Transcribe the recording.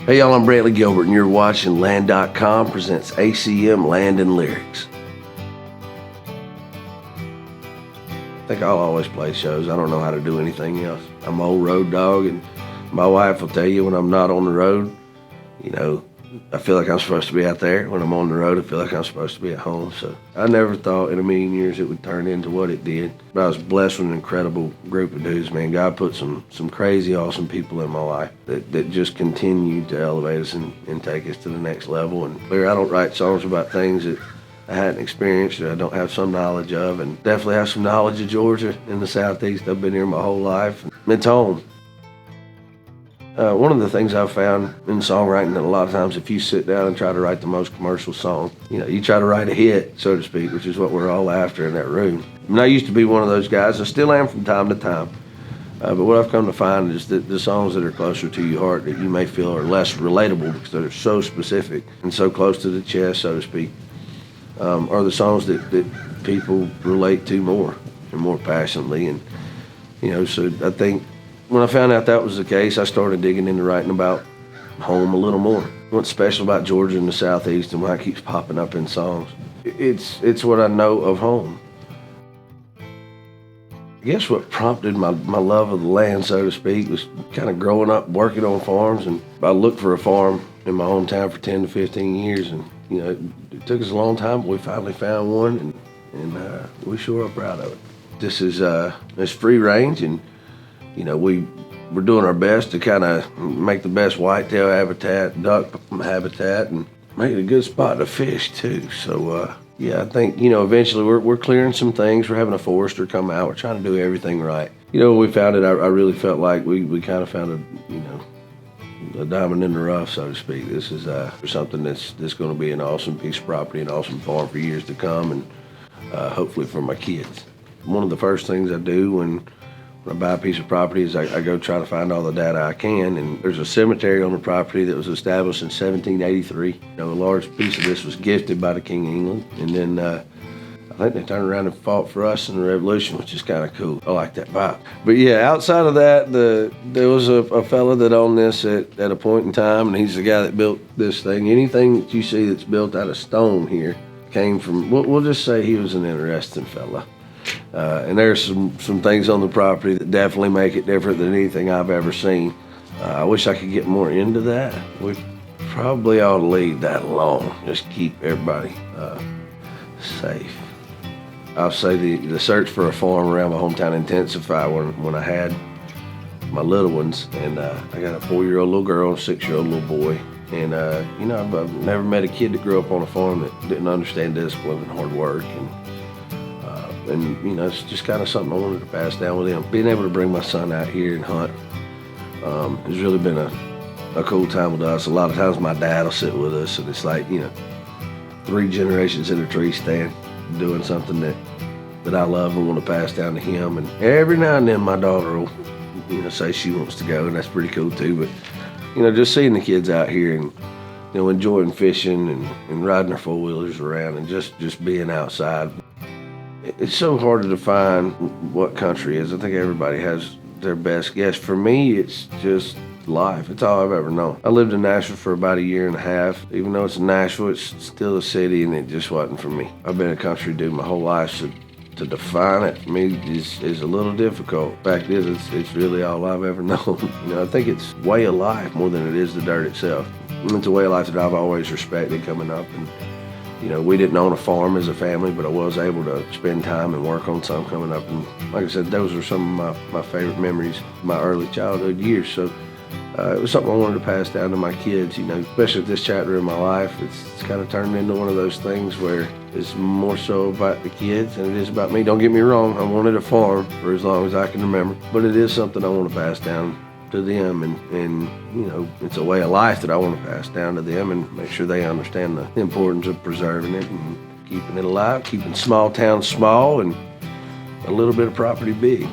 Hey y'all, I'm Brantley Gilbert and you're watching Land.com presents ACM Land and Lyrics. I think I'll always play shows. I don't know how to do anything else. I'm an old road dog, and my wife will tell you when I'm not on the road, I feel like I'm supposed to be out there. When I'm on the road, I feel like I'm supposed to be at home. So I never thought in a million years it would turn into what it did. But I was blessed with an incredible group of dudes, man. God put some crazy, awesome people in my life that just continue to elevate us and take us to the next level. And I don't write songs about things that I hadn't experienced or I don't have some knowledge of, and definitely have some knowledge of Georgia in the Southeast. I've been here my whole life. It's home. One of the things I've found in songwriting that a lot of times if you sit down and try to write the most commercial song, you try to write a hit, so to speak, which is what we're all after in that room. And I used to be one of those guys. I still am from time to time. But what I've come to find is that the songs that are closer to your heart that you may feel are less relatable because they're so specific and so close to the chest, so to speak, are the songs that people relate to more and more passionately. And, so I think when I found out that was the case, I started digging into writing about home a little more. What's special about Georgia and the Southeast and why it keeps popping up in songs. It's what I know of home. I guess what prompted my love of the land, so to speak, was kind of growing up working on farms. And I looked for a farm in my hometown for 10 to 15 years. And, it took us a long time, but we finally found one, and we sure are proud of it. This is it's free range, and we're doing our best to kind of make the best whitetail habitat, duck habitat, and make it a good spot to fish too. So I think eventually we're clearing some things. We're having a forester come out. We're trying to do everything right. When we found it, I really felt like we kind of found a diamond in the rough, so to speak. This is something that's going to be an awesome piece of property, an awesome farm for years to come, and hopefully for my kids. One of the first things I do when I buy a piece of property is I go try to find all the data I can, and there's a cemetery on the property that was established in 1783. A large piece of this was gifted by the King of England, and then I think they turned around and fought for us in the Revolution, which is kind of cool. I like that vibe. But outside of that, there was a fella that owned this at a point in time, and he's the guy that built this thing. Anything that you see that's built out of stone here came from, we'll just say he was an interesting fella. And there's some things on the property that definitely make it different than anything I've ever seen. I wish I could get more into that. We probably ought to leave that alone. Just keep everybody safe. I'll say the search for a farm around my hometown intensified when I had my little ones, and I got a 4-year-old little girl and a 6-year-old little boy. And I've never met a kid that grew up on a farm that didn't understand discipline and hard work, and it's just kind of something I wanted to pass down with him. Being able to bring my son out here and hunt has really been a cool time with us. A lot of times my dad will sit with us, and it's like 3 generations in a tree stand doing something that I love and want to pass down to him. And every now and then my daughter will say she wants to go, and that's pretty cool too. But just seeing the kids out here and enjoying fishing and riding their 4-wheelers around and just being outside. It's so hard to define what country is. I think everybody has their best guess. For me, it's just life. It's all I've ever known. I lived in Nashville for about 1.5 years. Even though it's Nashville, it's still a city, and it just wasn't for me. I've been a country dude my whole life, so to define it for me is a little difficult. The fact is, it's really all I've ever known. I think it's way of life more than it is the dirt itself. It's a way of life that I've always respected coming up. And we didn't own a farm as a family, but I was able to spend time and work on some coming up. And like I said, those are some of my favorite memories of my early childhood years. So it was something I wanted to pass down to my kids, especially at this chapter in my life. It's kind of turned into one of those things where it's more so about the kids than it is about me. Don't get me wrong, I wanted a farm for as long as I can remember, but it is something I want to pass down to them, and it's a way of life that I want to pass down to them and make sure they understand the importance of preserving it and keeping it alive, keeping small towns small and a little bit of property big.